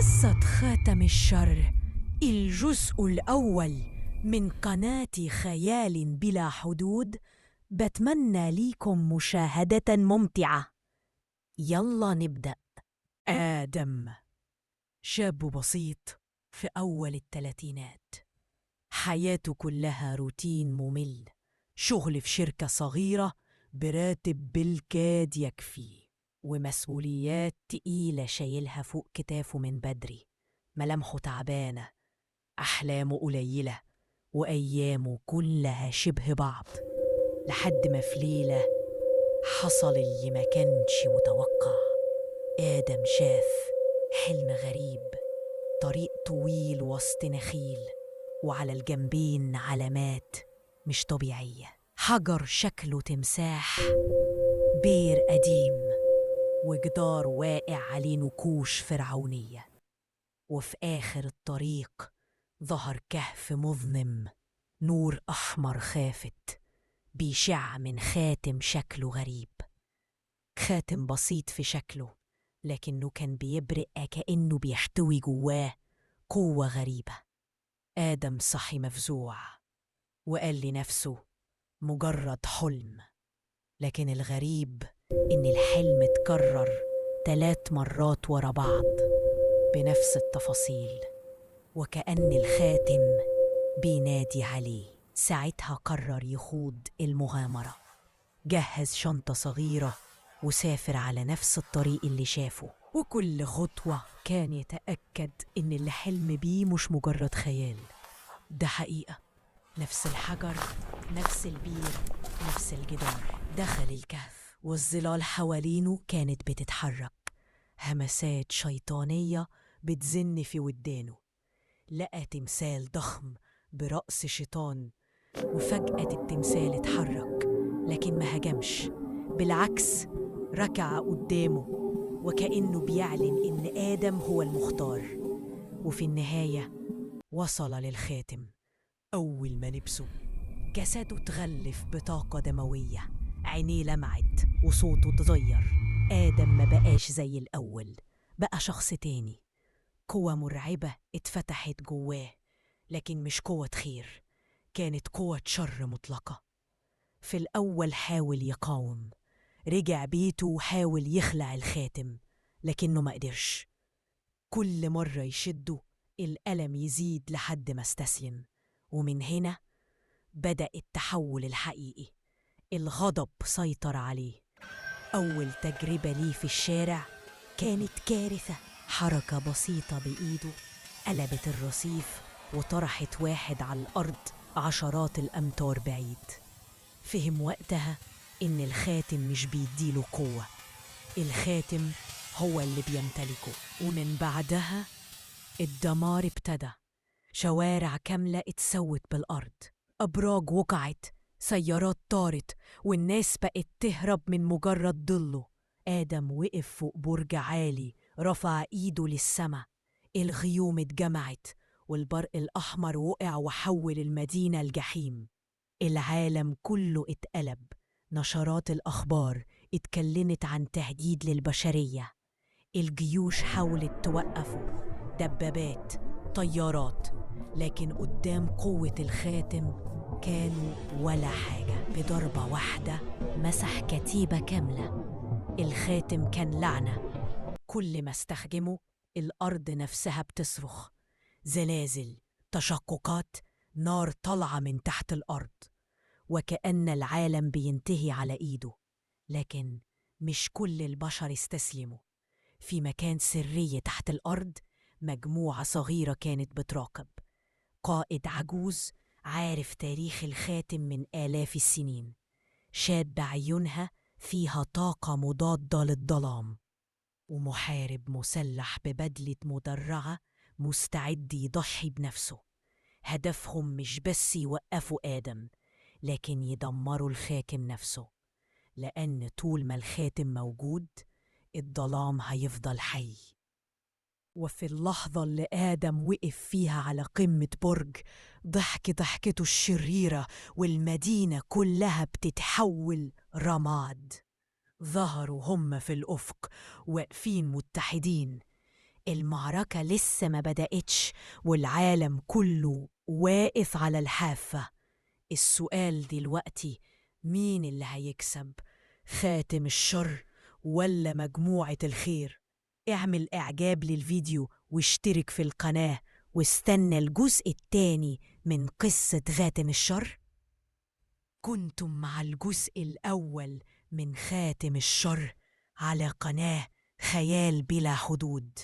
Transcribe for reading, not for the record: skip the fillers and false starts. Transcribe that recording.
قصة خاتم الشر، الجزء الأول من قناة خيال بلا حدود. بتمنى ليكم مشاهدة ممتعة. يلا نبدأ. آدم شاب بسيط في أول الثلاثينات، حياته كلها روتين ممل، شغل في شركة صغيرة براتب بالكاد يكفي، ومسؤوليات تقيلة شايلها فوق كتافه من بدري. ملامحه تعبانة، أحلامه قليلة، وأيامه كلها شبه بعض، لحد ما في ليلة حصل اللي ما كانش متوقع. آدم شاف حلم غريب، طريق طويل وسط نخيل، وعلى الجنبين علامات مش طبيعية، حجر شكله تمساح، بير قديم، وجدار واقع عليه نقوش فرعونية. وفي آخر الطريق ظهر كهف مظلم، نور أحمر خافت بيشع من خاتم شكله غريب. خاتم بسيط في شكله، لكنه كان بيبرق كأنه بيحتوي جواه قوة غريبة. آدم صحي مفزوع وقال لنفسه مجرد حلم، لكن الغريب إن الحلم اتكرر 3 مرات ورا بعض بنفس التفاصيل، وكأن الخاتم بينادي عليه. ساعتها قرر يخوض المغامرة، جهز شنطة صغيرة وسافر على نفس الطريق اللي شافه، وكل خطوة كان يتأكد إن اللي حلم بيه مش مجرد خيال، ده حقيقة. نفس الحجر، نفس البير، نفس الجدار. دخل الكهف والظلال حوالينه كانت بتتحرك، همسات شيطانية بتزن في ودانه. لقى تمثال ضخم برأس شيطان، وفجأة التمثال اتحرك لكن ما هجمش، بالعكس ركع قدامه وكأنه بيعلن إن آدم هو المختار. وفي النهاية وصل للخاتم. أول ما لبسه جسده اتغلف بطاقة دموية، عينيه لمعت وصوته اتغير. آدم ما بقاش زي الأول، بقى شخص تاني. قوة مرعبة اتفتحت جواه، لكن مش قوة خير، كانت قوة شر مطلقة. في الأول حاول يقاوم، رجع بيته وحاول يخلع الخاتم لكنه ما قدرش. كل مرة يشده الألم يزيد لحد ما استسلم. ومن هنا بدأ التحول الحقيقي، الغضب سيطر عليه. أول تجربة ليه في الشارع كانت كارثة، حركة بسيطة بإيده قلبت الرصيف وطرحت واحد على الأرض عشرات الأمتار بعيد. فهم وقتها إن الخاتم مش بيديله قوة، الخاتم هو اللي بيمتلكه. ومن بعدها الدمار ابتدى، شوارع كاملة اتسوت بالأرض، أبراج وقعت، سيارات طارت، والناس بقت تهرب من مجرد ضله. آدم وقف فوق برج عالي، رفع إيده للسما، الغيوم اتجمعت والبرق الأحمر وقع وحول المدينة الجحيم. العالم كله اتقلب، نشرات الأخبار اتكلمت عن تهديد للبشرية، الجيوش حاولت توقفه، دبابات، طيارات، لكن قدام قوة الخاتم كانوا ولا حاجة. بضربة واحدة مسح كتيبة كاملة. الخاتم كان لعنة، كل ما استخدمه الأرض نفسها بتصرخ، زلازل، تشققات، نار طالعة من تحت الأرض، وكأن العالم بينتهي على إيده. لكن مش كل البشر استسلموا. في مكان سري تحت الأرض مجموعة صغيرة كانت بتراقب، قائد عجوز عارف تاريخ الخاتم من آلاف السنين، شاب عيونها فيها طاقة مضادة للظلام، ومحارب مسلح ببدلة مدرعة مستعد يضحي بنفسه. هدفهم مش بس يوقفوا آدم، لكن يدمروا الخاتم نفسه، لأن طول ما الخاتم موجود الظلام هيفضل حي. وفي اللحظة اللي آدم وقف فيها على قمة برج، ضحكته الشريرة والمدينة كلها بتتحول رماد. ظهروا هم في الأفق واقفين متحدين، المعركة لسه ما بدأتش والعالم كله واقف على الحافة. السؤال دلوقتي، مين اللي هيكسب؟ خاتم الشر ولا مجموعة الخير؟ اعمل إعجاب للفيديو واشترك في القناة واستنى الجزء التاني من قصة خاتم الشر. كنتم مع الجزء الأول من خاتم الشر على قناة خيال بلا حدود.